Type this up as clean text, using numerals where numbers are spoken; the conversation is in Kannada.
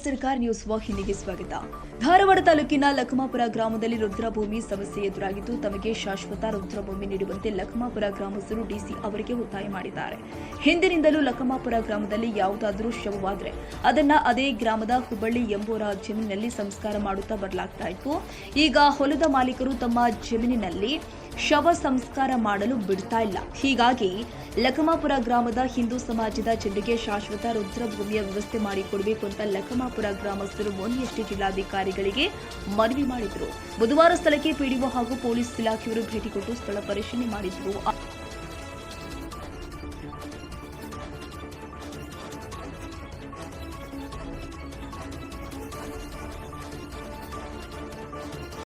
ಸರ್ಕಾರ ನ್ಯೂಸ್ ವಾಹಿನಿಗೆ ಸ್ವಾಗತ. ಧಾರವಾಡ ತಾಲೂಕಿನ ಲಖಮಾಪುರ ಗ್ರಾಮದಲ್ಲಿ ರುದ್ರಭೂಮಿ ಸಮಸ್ಯೆ ಎದುರಾಗಿದ್ದು, ತಮಗೆ ಶಾಶ್ವತ ರುದ್ರಭೂಮಿ ನೀಡುವಂತೆ ಲಖಮಾಪುರ ಗ್ರಾಮಸ್ಥರು ಡಿಸಿ ಅವರಿಗೆ ಒತ್ತಾಯ ಮಾಡಿದ್ದಾರೆ. ಹಿಂದಿನಿಂದಲೂ ಲಖಮಾಪುರ ಗ್ರಾಮದಲ್ಲಿ ಯಾವುದಾದರೂ ಶವವಾದರೆ ಅದನ್ನ ಅದೇ ಗ್ರಾಮದ ಹುಬ್ಬಳ್ಳಿ ಎಂಬುವರ ಜಮೀನಿನಲ್ಲಿ ಸಂಸ್ಕಾರ ಮಾಡುತ್ತಾ ಬರಲಾಗ್ತಾ ಇತ್ತು. ಈಗ ಹೊಲದ ಮಾಲೀಕರು ತಮ್ಮ ಜಮೀನಿನಲ್ಲಿ ಶವ ಸಂಸ್ಕಾರ ಮಾಡಲು ಬಿಡ್ತಾ ಇಲ್ಲ. ಹೀಗಾಗಿ ಲಖಮಾಪುರ ಗ್ರಾಮದ ಹಿಂದೂ ಸಮಾಜದ ಜನರಿಗೆ ಶಾಶ್ವತ ರುದ್ರಭೂಮಿಯ ವ್ಯವಸ್ಥೆ ಮಾಡಿಕೊಡಬೇಕು ಅಂತ ಲಖಮಾಪುರ ಗ್ರಾಮಸ್ಥರು ಮೊನ್ನೆಯಷ್ಟೇ ಜಿಲ್ಲಾಧಿಕಾರಿಗಳಿಗೆ ಮನವಿ ಮಾಡಿದರು. ಬುಧವಾರ ಸ್ಥಳಕ್ಕೆ ಪಿಡಿಒ ಹಾಗೂ ಪೊಲೀಸ್ ಇಲಾಖೆಯವರು ಭೇಟಿ ಕೊಟ್ಟು ಸ್ಥಳ ಪರಿಶೀಲನೆ ಮಾಡಿದರು.